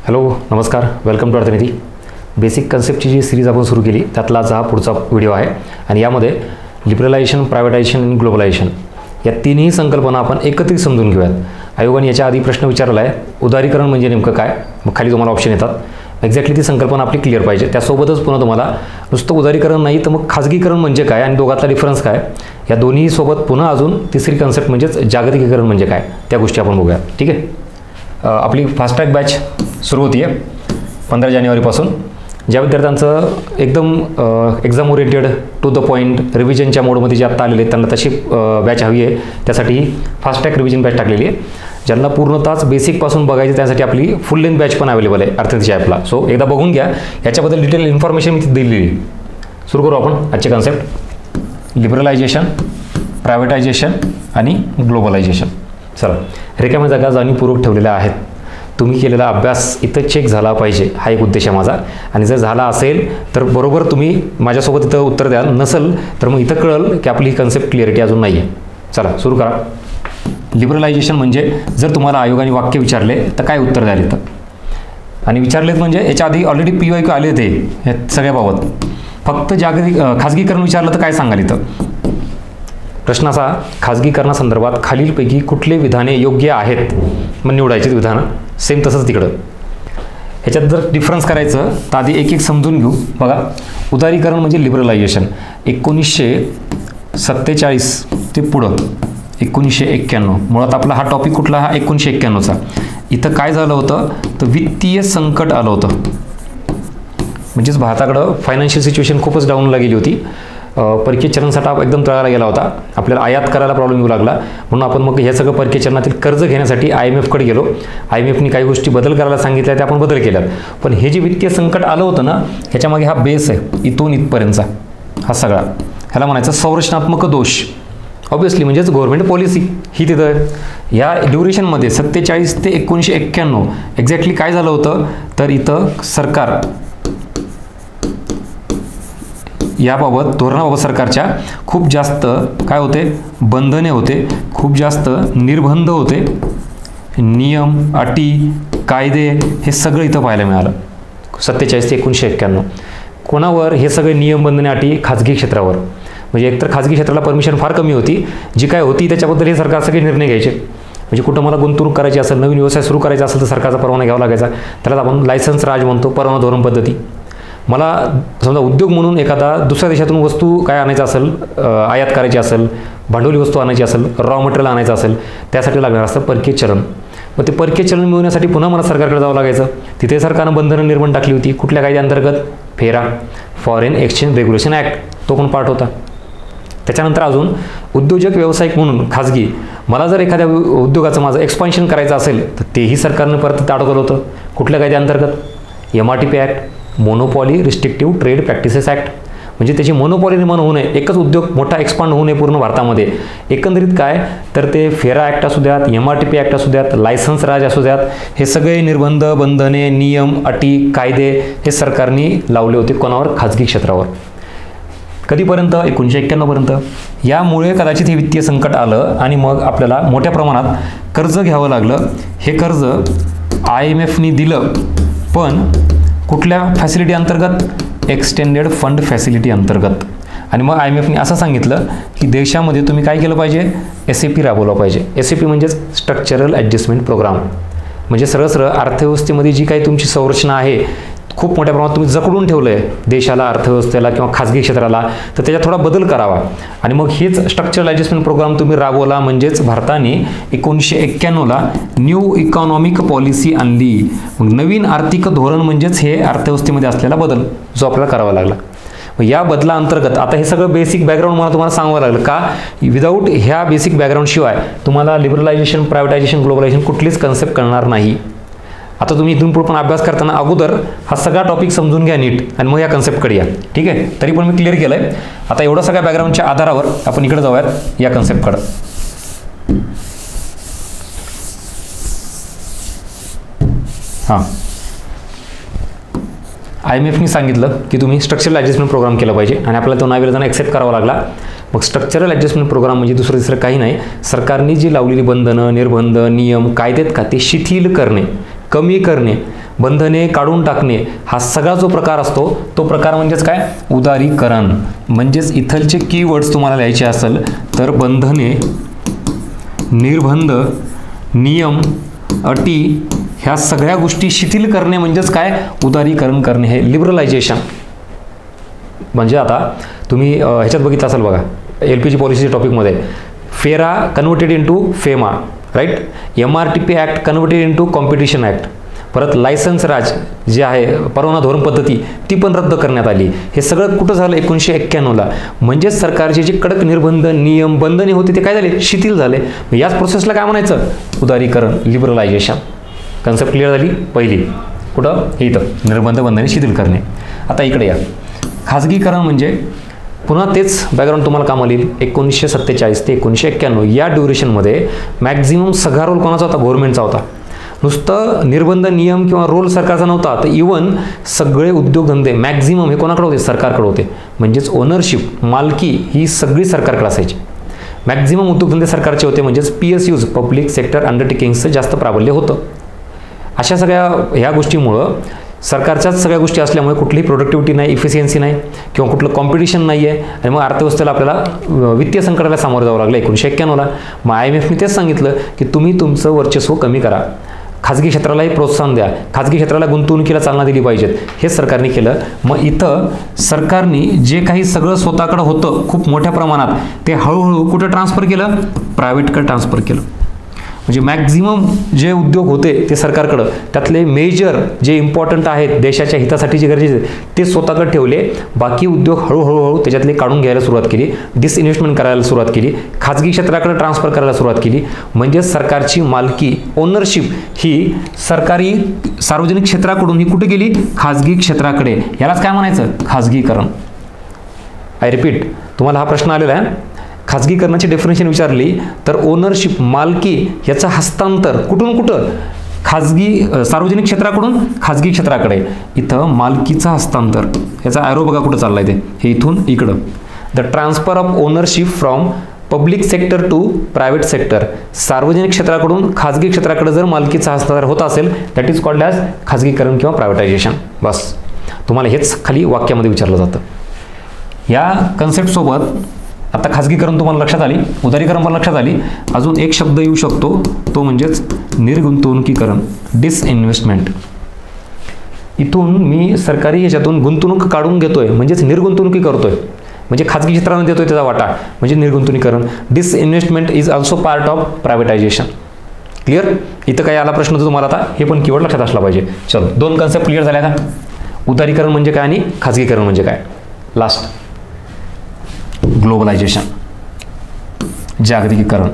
Hello नमस्कार, welcome to Arthaniti. Basic कन्सेप्टची जी सिरीज आपण सुरू केली त्यातलाच हा पुढचा व्हिडिओ आहे आणि यामध्ये लिबरलायझेशन, प्रायव्हेटायझेशन आणि ग्लोबलायझेशन या तिन्ही संकल्पना आपण एकत्रित समजून घेऊयात. आयोगाने याच्या आधी प्रश्न विचारला आहे, उदारीकरण म्हणजे नेमकं काय. मग खाली तुम्हाला ऑप्शन येतात, एक्झॅक्टली ती संकल्पना आपली क्लिअर पाहिजे. त्यासोबतच पुन्हा तुम्हाला नुसतं उदारीकरण नाही तर मग खाजगीकरण म्हणजे काय आणि दोघातला डिफरन्स काय, या दोन्ही सोबत पुन्हा अजून तिसरी कन्सेप्ट म्हणजेच जागतिकीकरण म्हणजे काय, त्या गोष्टी आपण बघूया. ठीक आहे. आपली फास्ट ट्रॅक बॅच सुरू होती आहे 15 जानेवारीपासून. ज्या विद्यार्थ्यांचं एकदम exam oriented to the point रिव्हिजनच्या मोडमध्ये जे आत्ता आलेले आहेत त्यांना तशी बॅच हवी आहे. त्यासाठी फास्ट ट्रॅक रिव्हिजन बॅच टाकलेली आहे. ज्यांना पूर्णतःच बेसिकपासून बघायचं त्यासाठी आपली फुल लेंथ बॅच पण अवेलेबल आहे अर्थनीतीच्या ॲपला. सो एकदा बघून घ्या, याच्याबद्दल डिटेल इन्फॉर्मेशन मी दिलेली. सुरू करू आपण आजचे कन्सेप्ट, लिबरलायझेशन, प्रायव्हेटायझेशन आणि ग्लोबलायझेशन. चला, रिकाम्या जागा जाणीवपूर्वक ठेवलेल्या आहेत. तुम्ही केलेला अभ्यास इथं चेक झाला पाहिजे, हा एक उद्देश आहे माझा. आणि जर झाला असेल तर बरोबर तुम्ही माझ्यासोबत इथं उत्तर द्याल, नसेल तर मग इथं कळेल की आपली ही कन्सेप्ट क्लिअरिटी अजून नाही आहे. चला सुरू करा. लिबरलायझेशन म्हणजे जर तुम्हाला आयोगाने वाक्य विचारले तर काय उत्तर द्याल इथं. आणि विचारलेत म्हणजे याच्या आधी ऑलरेडी PYQ आले ते या सगळ्याबाबत. फक्त खाजगीकरण विचारलं तर काय सांगाल इथं. प्रश्न असा, खाजगीकरणासंदर्भात खालीलपैकी कुठले विधाने योग्य आहेत, मग निवडायची विधानं. सेम तसंच तिकडं. ह्याच्यात जर डिफरन्स करायचं तर आधी एक एक समजून घेऊ. बघा, उदारीकरण म्हणजे लिबरलायझेशन 1947 ते पुढं 1991. मुळात आपला हा टॉपिक कुठला, हा 1991चा. इथं काय झालं होतं तर वित्तीय संकट आलं होतं. म्हणजेच भारताकडं फायनान्शियल सिच्युएशन खूपच डाऊनला गेली होती. परकीय चलनसाठा एकदम तळाला गेला होता. आपल्याला आयात करायला प्रॉब्लेम येऊ लागला. म्हणून आपण मग हे सगळं परकीय चलनातील कर्ज घेण्यासाठी IMFकडे गेलो. IMFनी काही गोष्टी बदल करायला सांगितल्या, त्या आपण बदल केल्यात. पण हे जे वित्तीय संकट आलं होतं ना, ह्याच्यामागे हा बेस आहे, इथून इथपर्यंतचा हा सगळा. ह्याला म्हणायचं संरचनात्मक दोष. ऑब्व्हियसली म्हणजेच गव्हर्नमेंट पॉलिसी ही तिथं आहे. या ड्युरेशनमध्ये 47 ते 1991 एक्झॅक्टली काय झालं होतं तर इथं सरकार याबाबत धोरणाबाबत सरकारच्या खूप जास्त काय होते, बंधने होते, खूप जास्त निर्बंध होते, नियम, अटी, कायदे हे सगळं इथं पाहायला मिळालं 47 ते 1991. कोणावर हे सगळे नियम, बंधने, अटी, खाजगी क्षेत्रावर. म्हणजे एकतर खाजगी क्षेत्राला परमिशन फार कमी होती, जी काय होती त्याच्याबद्दल हे सरकार सगळे निर्णय घ्यायचे. म्हणजे कुठं मला गुंतवणूक करायची असेल, नवीन व्यवसाय सुरू करायचा असेल तर सरकारचा परवाना घ्यावा लागायचा. त्यालाच आपण लायसन्स राज म्हणतो, परवाना धोरण पद्धती. मला समजा उद्योग म्हणून एखादा दुसऱ्या देशातून वस्तू काय आणायचं असेल, आयात करायची असेल, भांडवली वस्तू आणायची असेल, रॉ मटेरियल आणायचं असेल, त्यासाठी लागणार असतं परकीय चलन. मग ते परकीय चलन मिळवण्यासाठी पुन्हा मला सरकारकडे जावं लागायचं. तिथे सरकारनं बंधनं निर्माण टाकली होती. कुठल्या कायद्याअंतर्गत, फेरा, फॉरेन एक्सचेंज रेग्युलेशन ॲक्ट, तो पण पार्ट होता. त्याच्यानंतर अजून उद्योजक व्यावसायिक म्हणून खाजगी, मला जर एखाद्या उद्योगाचं माझं एक्सपान्शन करायचं असेल तर तेही सरकारनं परत अडवलं होतं. कुठल्या कायद्याअंतर्गत, MRTP act, monopoly restrictive trade practices act. म्हणजे त्याची मोनोपॉली निर्माण होऊ नये, एकच उद्योग मोठा एक्सपांड होऊ नये पूर्ण भारतामध्ये. एकंदरीत काय तर ते फेरा ॲक्ट असू द्यात, MRTP ॲक्ट असू द्यात, लायसन्स राज असू द्यात, हे सगळे निर्बंध, बंधने, नियम, अटी, कायदे हे सरकारने लावले होते. कोणावर, खाजगी क्षेत्रावर. कधीपर्यंत, 1991 पर्यंत. यामुळे कदाचित हे वित्तीय संकट आलं आणि मग आपल्याला मोठ्या प्रमाणात कर्ज घ्यावं लागलं. हे कर्ज IMFनी दिलं, पण कुठल्या फॅसिलिटी अंतर्गत, एक्सटेंडेड फंड फॅसिलिटी अंतर्गत. आणि मग IMFनी असं सांगितलं की देशामध्ये तुम्ही काय केलं पाहिजे, SAP राबवलं पाहिजे. SAP म्हणजेच स्ट्रक्चरल ॲडजस्टमेंट प्रोग्राम. म्हणजे सरळ सरळ अर्थव्यवस्थेमध्ये जी काही तुमची संरचना आहे खूप मोठ्या प्रमाणात तुम्ही जकडून ठेवलं आहे देशाला, अर्थव्यवस्थेला किंवा खाजगी क्षेत्राला, तर त्याच्यात थोडा बदल करावा. आणि मग हेच स्ट्रक्चरल ॲडजस्टमेंट प्रोग्राम तुम्ही राबवला. म्हणजेच भारताने 1991ला न्यू इकॉनॉमिक पॉलिसी आणली. मग नवीन आर्थिक धोरण म्हणजेच हे अर्थव्यवस्थेमध्ये असलेला बदल जो आपल्याला करावा लागला. मग या बदलाअंतर्गत आता हे सगळं बेसिक बॅकग्राऊंड मला तुम्हाला सांगावं लागलं का, विदाऊट ह्या बेसिक बॅकग्राऊंडशिवाय तुम्हाला लिबरलायझेशन, प्रायव्हेटायझेशन, ग्लोबलायझेशन कुठलीच कन्सेप्ट कळणार नाही. आता तुम्ही इथून पुढे पण अभ्यास करताना अगोदर हा सगळा टॉपिक समजून घ्या नीट आणि मग या कन्सेप्टकडे या. ठीक आहे. तरी पण मी क्लिअर केलं आहे. आता एवढा सगळ्या बॅकग्राऊंडच्या आधारावर आपण इकडे जाऊयात या कन्सेप्टकडं. हां, IMFनी सांगितलं की तुम्ही स्ट्रक्चरल ॲडजस्टमेंट प्रोग्राम केला पाहिजे आणि आपल्याला तो नाविलाजाने ॲक्सेप्ट करावा लागला. मग स्ट्रक्चरल ॲडजस्टमेंट प्रोग्राम म्हणजे दुसरं तिसरं काही नाही, सरकारने जी लावलेली बंधनं, निर्बंध, नियम, कायदेत का ते शिथिल करणे, कमी करणे. बंधने काढून टाकणे, हा सगळा जो प्रकार असतो तो प्रकार म्हणजेच काय, उदारीकरण. म्हणजेच इथलचे कीवर्ड्स तुम्हाला लिहायचे असेल तर बंधने, निर्बंध, नियम, अटी ह्या सगळ्या गोष्टी शिथिल करणे म्हणजेच काय, उदारीकरण करणे, हे लिबरलायझेशन. म्हणजे आता तुम्ही ह्याच्यात बघितलं असेल बघा, LPG पॉलिसीच्या टॉपिकमध्ये FERA converted into FEMA, right. MRTP act converted into competition act. परत लायसन्स राज जे आहे, परवाना धोरण पद्धती, ती पण रद्द करण्यात आली. हे सगळं कुठं झालं, 1991ला. म्हणजेच सरकारचे जे कडक निर्बंध, नियम, बंधने होते ते काय झाले, शिथिल झाले. याच प्रोसेसला काय म्हणायचं, उदारीकरण, लिबरलायझेशन. कन्सेप्ट क्लिअर झाली पहिली. कुठं, इथं निर्बंध, बंधने शिथिल करणे. आता इकडे या, खाजगीकरण म्हणजे पुन्हा तेच बॅकग्राऊंड तुम्हाला कामाला येईल. 1947 ते 1991 या ड्युरेशनमध्ये मॅक्झिमम सगळा रोल कोणाचा होता, गव्हर्नमेंटचा होता. नुसतं निर्बंध, नियम किंवा रोल सरकारचा नव्हता, तर इवन सगळे उद्योगधंदे मॅक्झिमम हे कोणाकडे होते, सरकारकडे होते. म्हणजेच ओनरशिप, मालकी ही सगळी सरकारकडे असायची. मॅक्झिमम उद्योगधंदे सरकारचे होते. म्हणजेच PSUs, पब्लिक सेक्टर अंडरटेकिंग्सचं जास्त प्राबल्य होतं. अशा सगळ्या ह्या गोष्टीमुळं, सरकारच्याच सगळ्या गोष्टी असल्यामुळे कुठलीही प्रोडक्टिव्हिटी नाही, इफिशियन्सी नाही किंवा कुठलं कॉम्पिटिशन नाही आहे. आणि मग अर्थव्यवस्थेला आपल्याला वित्तीय संकटाला सामोरं जावं लागलं 1991ला. मग IMFने तेच सांगितलं की तुम्ही तुमचं वर्चस्व कमी करा, खाजगी क्षेत्रालाही प्रोत्साहन द्या, खाजगी क्षेत्राला गुंतवणुकीला चालना दिली पाहिजेत, हे सरकारने केलं. मग इथं सरकारने जे काही सगळं स्वतःकडे होतं खूप मोठ्या प्रमाणात, ते हळूहळू कुठं ट्रान्सफर केलं, प्रायव्हेटकडे ट्रान्सफर केलं. म्हणजे मॅक्झिमम जे उद्योग होते ते सरकारकडं, त्यातले मेजर जे इम्पॉर्टंट आहेत, देशाच्या हितासाठी जे गरजेचे ते स्वतःकडे ठेवले. बाकी उद्योग हळूहळू त्याच्यातले काढून घ्यायला सुरुवात केली, डिसइन्व्हेस्टमेंट करायला सुरुवात केली, खाजगी क्षेत्राकडे ट्रान्सफर करायला सुरुवात केली. म्हणजे सरकारची मालकी, ओनरशिप ही सरकारी सार्वजनिक क्षेत्राकडून ही कुठे गेली, खाजगी क्षेत्राकडे. यालाच काय म्हणायचं, खाजगीकरण. आय रिपीट, तुम्हाला हा प्रश्न आलेला आहे. खाजगीकरणाची डेफिनेशन विचारली तर ओनरशिप, मालकी याचं हस्तांतर कुठून कुठं, सार्वजनिक क्षेत्राकडून खाजगी क्षेत्राकडे. इथं मालकीचं हस्तांतर, याचा ॲरो बघा कुठं चाललाय ते, हे इथून इकडं. The transfer of ownership from public sector to private sector. सार्वजनिक क्षेत्राकडून खाजगी क्षेत्राकडे जर मालकीचा हस्तांतर होत असेल, दॅट इज कॉल्ड ॲज खाजगीकरण किंवा प्रायव्हेटायझेशन. बस, तुम्हाला हेच खाली वाक्यामध्ये विचारलं जातं. या कन्सेप्टसोबत आता खाजगीकरण तुम्हाला लक्षात आली, उदारीकरण पण लक्षात आली. अजून एक शब्द येऊ शकतो, तो म्हणजेच निर्गुंतवणुकीकरण, डिसइन्व्हेस्टमेंट. इथून मी सरकारी याच्यातून गुंतवणूक काढून घेतोय, म्हणजेच निर्गुंतवणुकी करतोय, म्हणजे खाजगी क्षेत्राने देतोय त्याचा वाटा, म्हणजे निर्गुंतवणुकीकरण. Disinvestment is also part of privatisation. Clear. इथं काय आला प्रश्न, तर तुम्हाला आता हे पण कीवर्ड लक्षात असला पाहिजे. चलो, दोन कन्सेप्ट क्लिअर झाल्या का, उदारीकरण म्हणजे काय आणि खाजगीकरण म्हणजे काय. लास्ट, ग्लोबलायझेशन, जागतिकीकरण.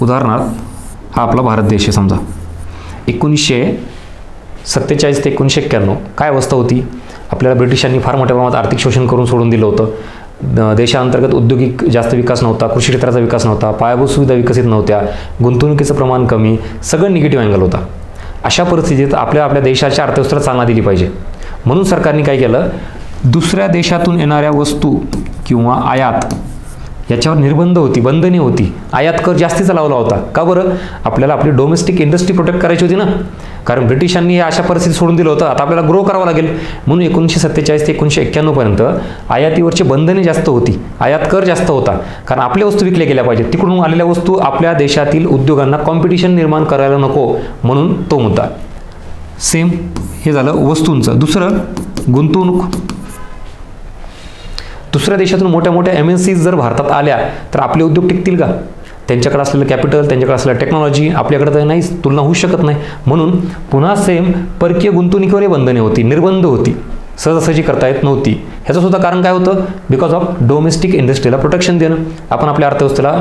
उदाहरणार्थ हा आपला भारत देश आहे समजा. 1947 ते 1991 काय अवस्था होती, आपल्याला ब्रिटिशांनी फार मोठ्या प्रमाणात आर्थिक शोषण करून सोडून दिलं होतं. देशांतर्गत औद्योगिक जास्त विकास नव्हता, कृषी क्षेत्राचा विकास नव्हता, पायाभूत सुविधा विकसित नव्हत्या, गुंतवणुकीचं प्रमाण कमी, सगळं निगेटिव्ह अँगल होता. अशा परिस्थितीत आपल्या देशाच्या अर्थव्यवस्थेला चालना दिली पाहिजे. म्हणून सरकारने काय केलं, दुसऱ्या देशातून येणाऱ्या वस्तू किंवा आयात याच्यावर निर्बंध होती, बंधने होती. आयात कर जास्तीचा लावला होता. का बरं, आपल्याला आपली डोमेस्टिक इंडस्ट्री प्रोटेक्ट करायची होती ना. कारण ब्रिटिशांनी अशा परिस्थितीत सोडून दिलं होतं, आता आपल्याला ग्रो करावं लागेल. म्हणून 1947 ते 1991 पर्यंत आयातीवरची बंधने जास्त होती, आयात कर जास्त होता. कारण आपल्या वस्तू विकल्या गेल्या पाहिजेत, तिकडून आलेल्या वस्तू आपल्या देशातील उद्योगांना कॉम्पिटिशन निर्माण करायला नको, म्हणून तो मुद्दा. सेम हे झालं वस्तूंचं. दुसरं, गुंतवणूक. दुसऱ्या देशातून मोठ्या मोठ्या MNCs जर भारतात आल्या तर आपले उद्योग टिकतील का. त्यांच्याकडे असलेलं कॅपिटल, त्यांच्याकडे असलेलं टेक्नॉलॉजी आपल्याकडे तर नाहीच, तुलना होऊ शकत नाही. म्हणून पुन्हा सेम परकीय गुंतवणुकीवरही बंधने होती, निर्बंध होती, सहजासहजी करता येत नव्हती. ह्याचं सुद्धा कारण काय होतं, बिकॉज ऑफ डोमेस्टिक इंडस्ट्रीला प्रोटेक्शन देणं. आपण आपल्या अर्थव्यवस्थेला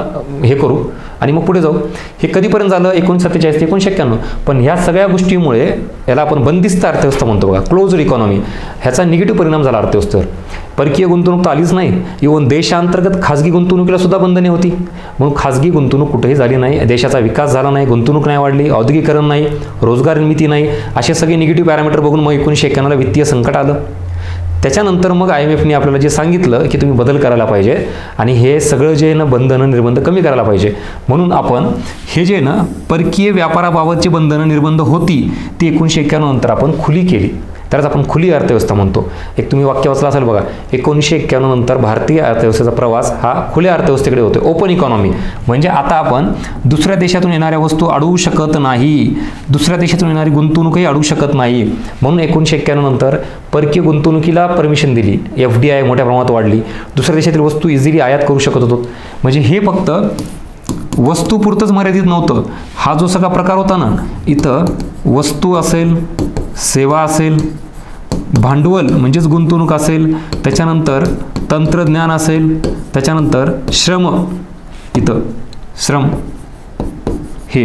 हे करू आणि मग पुढे जाऊ. हे कधीपर्यंत झालं, 1947 ते 1991. पण ह्या सगळ्या गोष्टीमुळे याला आपण बंदिस्त अर्थव्यवस्था म्हणतो बघा, क्लोज्ड इकॉनॉमी. ह्याचा निगेटिव्ह परिणाम झाला अर्थव्यवस्थेवर. परकीय गुंतवणूक तर आलीच नाही, इव्हन देशांतर्गत खाजगी गुंतवणुकीला सुद्धा बंधने होती. म्हणून खाजगी गुंतवणूक कुठेही झाली नाही, देशाचा विकास झाला नाही, गुंतवणूक नाही वाढली, औद्योगिकरण नाही, रोजगार निर्मिती नाही. असे सगळे निगेटिव्ह पॅरामीटर बघून मग 1991ला वित्तीय संकट आलं. त्याच्यानंतर मग IMFने आपल्याला जे सांगितलं की तुम्ही बदल करायला पाहिजे आणि हे सगळं जे ना बंधनं निर्बंध कमी करायला पाहिजे. म्हणून आपण हे जे ना परकीय व्यापाराबाबतची बंधनं निर्बंध होती ती 1991 नंतर आपण खुली केली. त्यालाच आपण खुली अर्थव्यवस्था म्हणतो. एक तुम्ही वाक्य वाचलं असेल बघा, 1991 नंतर भारतीय अर्थव्यवस्थेचा प्रवास हा खुल्या अर्थव्यवस्थेकडे होतो, ओपन इकॉनॉमी. म्हणजे आता आपण दुसऱ्या देशातून येणाऱ्या वस्तू अडवू शकत नाही, दुसऱ्या देशातून येणारी गुंतवणूकही अडवू शकत नाही. म्हणून 1991 नंतर परकीय गुंतवणुकीला परमिशन दिली, FDI मोठ्या प्रमाणात वाढली, दुसऱ्या देशातील वस्तू इझिली आयात करू शकत होतो. म्हणजे हे फक्त वस्तूपुरतंच मर्यादित नव्हतं. हा जो सगळा प्रकार होता ना, इथं वस्तू असेल, सेवा असेल, भांडवल म्हणजेच गुंतवणूक असेल, त्याच्यानंतर तंत्रज्ञान असेल, त्याच्यानंतर श्रम, इथं श्रम, हे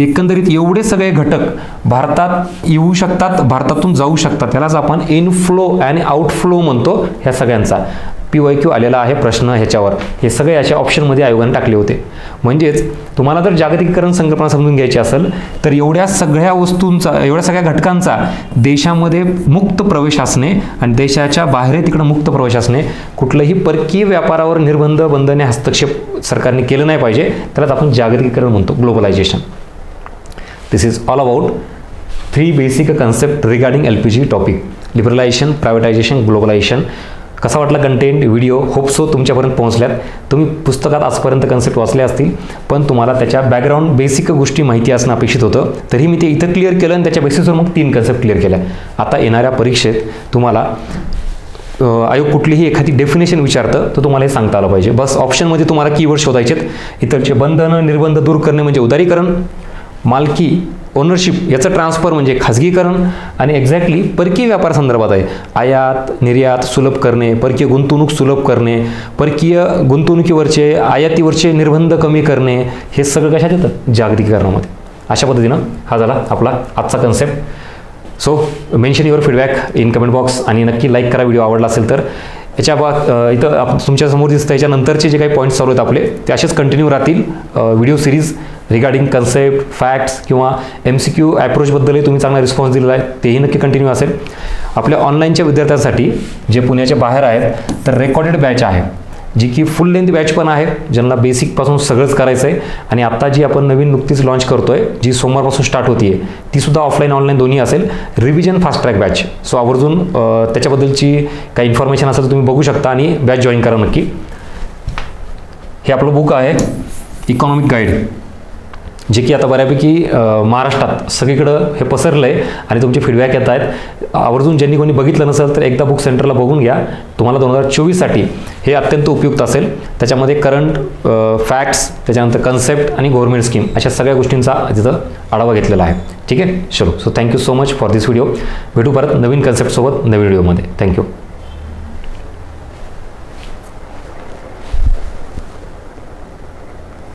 एकंदरीत एवढे सगळे घटक भारतात येऊ शकतात, भारतातून जाऊ शकतात. त्यालाच आपण इनफ्लो आणि आउटफ्लो म्हणतो. ह्या सगळ्यांचा PYQ आलेला आहे प्रश्न ह्याच्यावर. हे सगळे अशा ऑप्शनमध्ये आयोगाने टाकले होते. म्हणजेच तुम्हाला जर जागतिकीकरण संकल्पना समजून घ्यायची असेल तर एवढ्या सगळ्या वस्तूंचा, एवढ्या सगळ्या घटकांचा देशामध्ये मुक्त प्रवेश असणे आणि देशाच्या बाहेर तिकडे मुक्त प्रवेश असणे, कुठलंही परकीय व्यापारावर निर्बंध, बंधने, हस्तक्षेप सरकारने केलं नाही पाहिजे. त्यालाच आपण जागतिकीकरण म्हणतो, globalisation. This is all about 3 basic concept regarding LPG topic, liberalisation, privatisation, globalisation. कसा वाटला कंटेंट, व्हिडिओ? होप सो तुमच्यापर्यंत पोहोचल्यात. तुम्ही पुस्तकात आजपर्यंत कन्सेप्ट वाचले असतील, पण तुम्हाला त्याच्या बॅकग्राऊंड बेसिक गोष्टी माहिती असणं अपेक्षित होतं. तरी मी ते इथं क्लिअर केलं आणि त्याच्या बेसिसवर मग 3 कन्सेप्ट क्लिअर केल्या. आता येणाऱ्या परीक्षेत तुम्हाला आयोग कुठलीही एखादी डेफिनेशन विचारतं तर तुम्हाला हे सांगता आलं पाहिजे. बस ऑप्शनमध्ये तुम्हाला कीवर्ड शोधायचे. इतरचे बंधनं, निर्बंध दूर करणे म्हणजे उदारीकरण, मालकी, ओनरशिप याचं ट्रान्सफर म्हणजे खाजगीकरण, आणि एक्झॅक्टली परकीय व्यापार संदर्भात आहे. आयात निर्यात सुलभ करणे, परकीय गुंतवणूक सुलभ करणे, परकीय गुंतवणुकीवरचे आयातीवरचे निर्बंध कमी करणे, हे सगळं कशात येतं? जागतिकीकरणामध्ये. अशा पद्धतीनं हा झाला आपला आजचा concept. So mention your feedback in comment box आणि नक्की लाईक करा व्हिडिओ आवडला असेल तर. इथं तुमच्यासमोर दिसतं याच्यानंतरचे जे काही पॉईंट्स चालू आहेत आपले ते असेच कंटिन्यू राहतील. Video series regarding concept, facts किंवा MCQ ॲप्रोचबद्दलही तुम्ही चांगला रिस्पॉन्स दिलेला आहे, तेही नक्की कंटिन्यू असेल. आपल्या ऑनलाईनच्या विद्यार्थ्यांसाठी जे पुण्याच्या बाहेर आहेत तर रेकॉर्डेड बॅच आहे, जी की फुल लेंथ बॅच पण आहे, ज्यांना बेसिकपासून सगळंच करायचं आहे. आणि आत्ता जी आपण नवीन नुकतीच लॉन्च करतोय, जी सोमवारपासून स्टार्ट होती आहे, ती सुद्धा ऑफलाईन ऑनलाईन दोन्ही असेल. Revision fast track batch. So आवर्जून त्याच्याबद्दलची काही इन्फॉर्मेशन असेल तर तुम्ही बघू शकता आणि बॅच जॉईन करा नक्की. हे आपलं बुक आहे इकॉनॉमिक गाईड, जे की आता बऱ्यापैकी महाराष्ट्रात सगळीकडं हे पसरलं आहे आणि तुमचे फीडबॅक येत आहेत. आवर्जून ज्यांनी कोणी बघितलं नसेल तर एकदा बुक सेंटरला बघून घ्या. तुम्हाला 2024साठी हे अत्यंत उपयुक्त असेल. त्याच्यामध्ये करंट, फॅक्ट्स, त्याच्यानंतर कन्सेप्ट आणि गव्हर्नमेंट स्कीम अशा सगळ्या गोष्टींचा तिथं आढावा घेतलेला आहे. ठीक आहे, चलो. So thank you so much for this video. भेटू परत नवीन कन्सेप्टसोबत नवीन व्हिडिओमध्ये. थँक्यू.